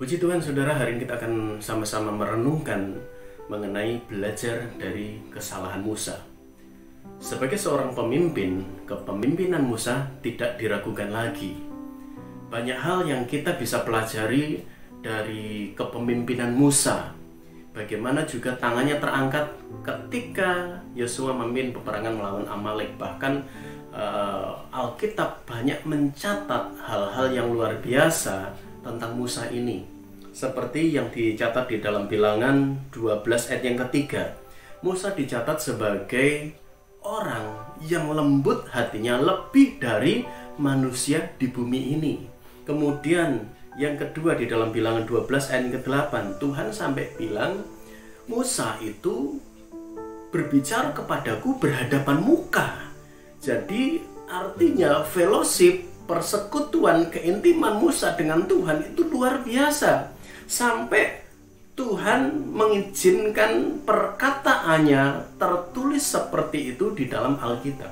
Puji Tuhan saudara, hari ini kita akan sama-sama merenungkan mengenai belajar dari kesalahan Musa. Sebagai seorang pemimpin, kepemimpinan Musa tidak diragukan lagi. Banyak hal yang kita bisa pelajari dari kepemimpinan Musa. Bagaimana juga tangannya terangkat ketika Yosua memimpin peperangan melawan Amalek. Bahkan Alkitab banyak mencatat hal-hal yang luar biasa tentang Musa ini. Seperti yang dicatat di dalam Bilangan 12 ayat yang ketiga. Musa dicatat sebagai orang yang lembut hatinya lebih dari manusia di bumi ini. Kemudian yang kedua di dalam Bilangan 12 ayat ke-8, Tuhan sampai bilang, Musa itu berbicara kepadaku berhadapan muka. Jadi artinya fellowship, persekutuan, keintiman Musa dengan Tuhan itu luar biasa. Sampai Tuhan mengizinkan perkataannya tertulis seperti itu di dalam Alkitab.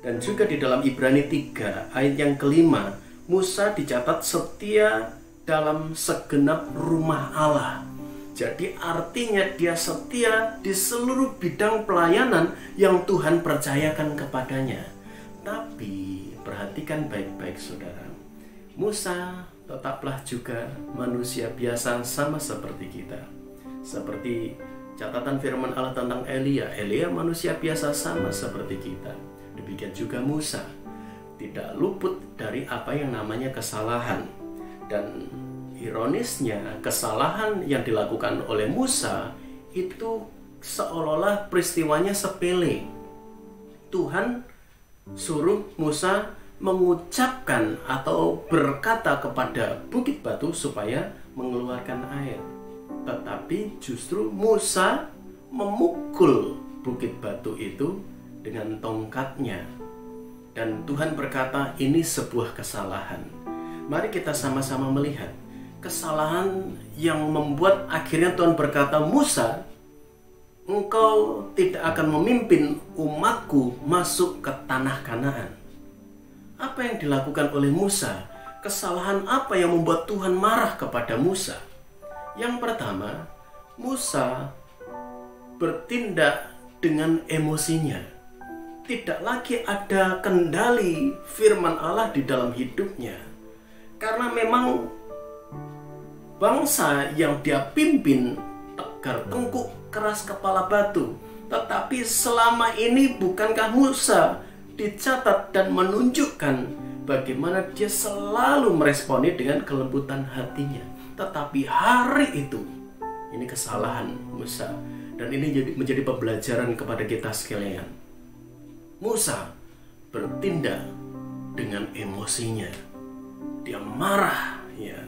Dan juga di dalam Ibrani 3 ayat yang kelima, Musa dicatat setia dalam segenap rumah Allah. Jadi artinya dia setia di seluruh bidang pelayanan yang Tuhan percayakan kepadanya. Tapi perhatikan baik-baik saudara, Musa tetaplah juga manusia biasa sama seperti kita. Seperti catatan firman Allah tentang Elia manusia biasa sama seperti kita. Demikian juga Musa tidak luput dari apa yang namanya kesalahan. Dan ironisnya, kesalahan yang dilakukan oleh Musa itu seolah-olah peristiwanya sepele. Tuhan suruh Musa mengucapkan atau berkata kepada bukit batu supaya mengeluarkan air. Tetapi justru Musa memukul bukit batu itu dengan tongkatnya. Dan Tuhan berkata, ini sebuah kesalahan. Mari kita sama-sama melihat kesalahan yang membuat akhirnya Tuhan berkata, Musa, engkau tidak akan memimpin umatku masuk ke tanah Kanaan. Apa yang dilakukan oleh Musa? Kesalahan apa yang membuat Tuhan marah kepada Musa? Yang pertama, Musa bertindak dengan emosinya. Tidak lagi ada kendali firman Allah di dalam hidupnya. Karena memang bangsa yang dia pimpin tegar tengkuk, keras kepala batu. Tetapi selama ini bukankah Musa dicatat dan menunjukkan bagaimana dia selalu meresponi dengan kelembutan hatinya. Tetapi hari itu, ini kesalahan Musa, dan ini menjadi pembelajaran kepada kita sekalian. Musa bertindak dengan emosinya. Dia marah, ya.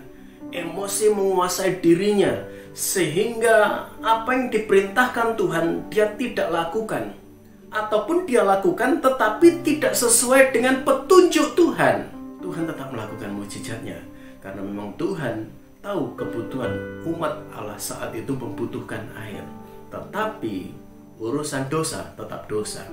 Emosi menguasai dirinya sehingga apa yang diperintahkan Tuhan dia tidak lakukan. Ataupun dia lakukan tetapi tidak sesuai dengan petunjuk Tuhan. Tuhan tetap melakukan mujizatnya karena memang Tuhan tahu kebutuhan umat Allah saat itu membutuhkan air. Tetapi urusan dosa tetap dosa.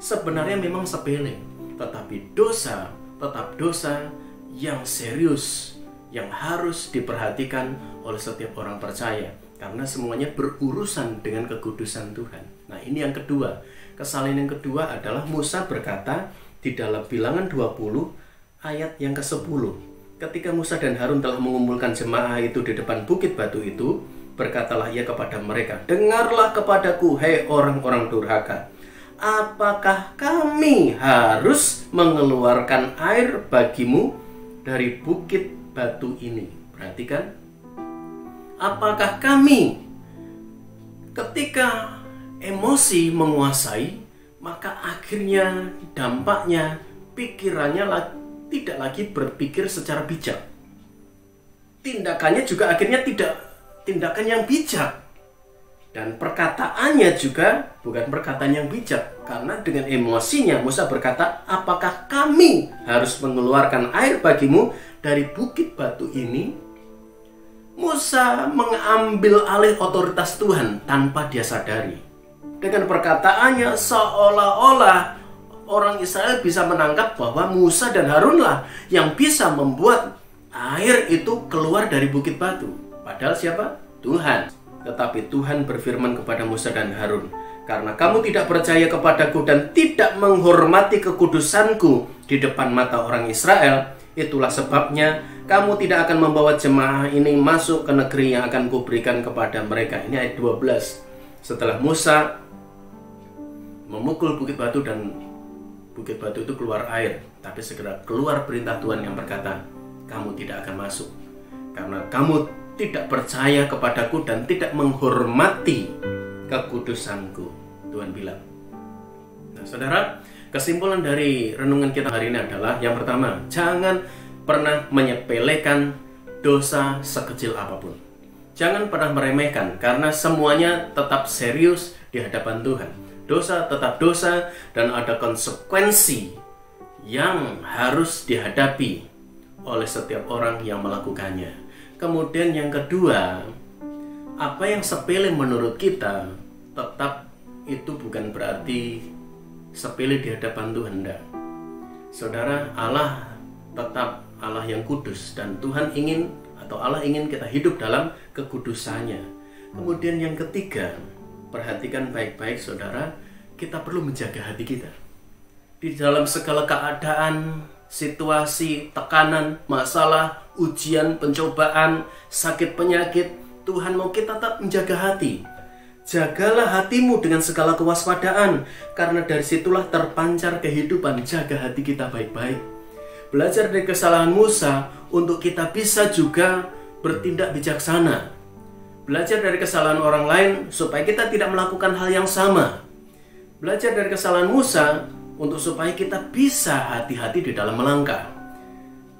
Sebenarnya memang sepele, tetapi dosa tetap dosa yang serius, yang harus diperhatikan oleh setiap orang percaya. Karena semuanya berurusan dengan kekudusan Tuhan. Nah, ini yang kedua. Kesalahan yang kedua adalah Musa berkata di dalam Bilangan 20 ayat yang ke-10. Ketika Musa dan Harun telah mengumpulkan jemaah itu di depan bukit batu itu, berkatalah ia kepada mereka, dengarlah kepadaku, hai orang-orang durhaka. Apakah kami harus mengeluarkan air bagimu dari bukit batu ini? Perhatikan. Apakah kami, ketika emosi menguasai, maka akhirnya dampaknya pikirannya tidak lagi berpikir secara bijak. Tindakannya juga akhirnya tidak tindakan yang bijak. Dan perkataannya juga bukan perkataan yang bijak. Karena dengan emosinya Musa berkata, apakah kami harus mengeluarkan air bagimu dari bukit batu ini? Musa mengambil alih otoritas Tuhan tanpa dia sadari. Dengan perkataannya seolah-olah orang Israel bisa menangkap bahwa Musa dan Harunlah yang bisa membuat air itu keluar dari bukit batu. Padahal siapa? Tuhan. Tetapi Tuhan berfirman kepada Musa dan Harun, karena kamu tidak percaya kepadaku dan tidak menghormati kekudusanku di depan mata orang Israel, itulah sebabnya kamu tidak akan membawa jemaah ini masuk ke negeri yang akan kuberikan kepada mereka. Ini ayat 12. Setelah Musa memukul bukit batu dan bukit batu itu keluar air, tapi segera keluar perintah Tuhan yang berkata, kamu tidak akan masuk karena kamu tidak percaya kepadaku dan tidak menghormati kekudusanku, Tuhan bilang. Nah, saudara, kesimpulan dari renungan kita hari ini adalah yang pertama, jangan pernah menyepelekan dosa sekecil apapun. Jangan pernah meremehkan, karena semuanya tetap serius di hadapan Tuhan. Dosa tetap dosa dan ada konsekuensi yang harus dihadapi oleh setiap orang yang melakukannya. Kemudian yang kedua, apa yang sepele menurut kita tetap itu bukan berarti sepele di hadapan Tuhan, enggak. Saudara, Allah tetap Allah yang kudus dan Tuhan ingin atau Allah ingin kita hidup dalam kekudusannya. Kemudian yang ketiga, perhatikan baik-baik saudara, kita perlu menjaga hati kita. Di dalam segala keadaan, situasi, tekanan, masalah, ujian, pencobaan, sakit, penyakit, Tuhan mau kita tetap menjaga hati. Jagalah hatimu dengan segala kewaspadaan, karena dari situlah terpancar kehidupan. Jaga hati kita baik-baik. Belajar dari kesalahan Musa untuk kita bisa juga bertindak bijaksana. Belajar dari kesalahan orang lain supaya kita tidak melakukan hal yang sama. Belajar dari kesalahan Musa untuk supaya kita bisa hati-hati di dalam melangkah.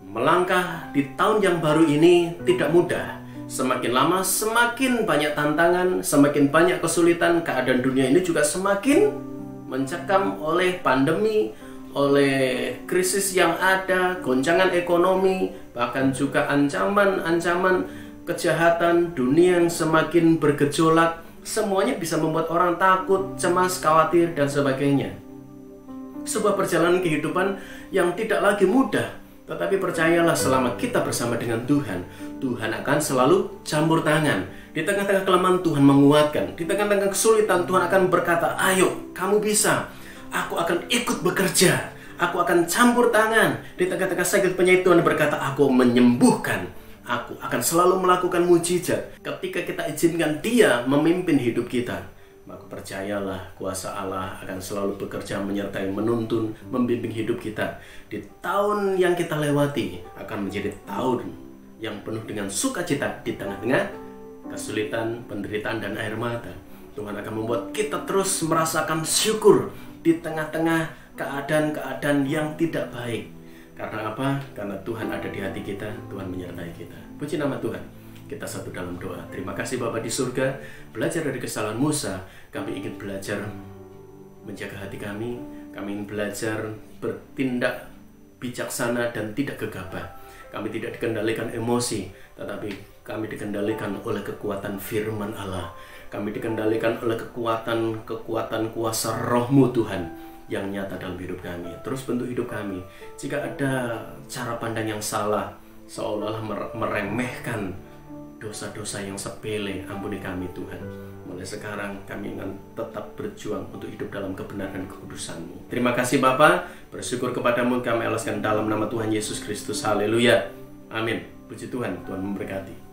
Melangkah di tahun yang baru ini tidak mudah. Semakin lama semakin banyak tantangan, semakin banyak kesulitan. Keadaan dunia ini juga semakin mencekam oleh pandemi, oleh krisis yang ada, goncangan ekonomi, bahkan juga ancaman-ancaman kejahatan, dunia yang semakin bergejolak. Semuanya bisa membuat orang takut, cemas, khawatir, dan sebagainya. Sebuah perjalanan kehidupan yang tidak lagi mudah, tetapi percayalah selama kita bersama dengan Tuhan, Tuhan akan selalu campur tangan. Di tengah-tengah kelemahan Tuhan menguatkan, di tengah-tengah kesulitan Tuhan akan berkata, ayo kamu bisa, aku akan ikut bekerja, aku akan campur tangan. Di tengah-tengah sakit penyakit Tuhan berkata, aku menyembuhkan, aku akan selalu melakukan mujizat. Ketika kita izinkan Dia memimpin hidup kita, maka percayalah kuasa Allah akan selalu bekerja menyertai, menuntun, membimbing hidup kita. Di tahun yang kita lewati akan menjadi tahun yang penuh dengan sukacita di tengah-tengah kesulitan, penderitaan, dan air mata. Tuhan akan membuat kita terus merasakan syukur di tengah-tengah keadaan-keadaan yang tidak baik. Karena apa? Karena Tuhan ada di hati kita, Tuhan menyertai kita. Puji nama Tuhan. Kita satu dalam doa. Terima kasih Bapa di surga. Belajar dari kesalahan Musa, kami ingin belajar menjaga hati kami. Kami ingin belajar bertindak bijaksana dan tidak gegabah. Kami tidak dikendalikan emosi, tetapi kami dikendalikan oleh kekuatan firman Allah. Kami dikendalikan oleh kekuatan kuasa Roh-Mu Tuhan yang nyata dalam hidup kami. Terus bentuk hidup kami. Jika ada cara pandang yang salah, seolah-olah meremehkan dosa-dosa yang sepele, ampuni kami Tuhan. Mulai sekarang kami akan tetap berjuang untuk hidup dalam kebenaran kekudusan-Mu. Terima kasih Bapa, bersyukur kepadamu kami alaskan dalam nama Tuhan Yesus Kristus. Haleluya. Amin. Puji Tuhan, Tuhan memberkati.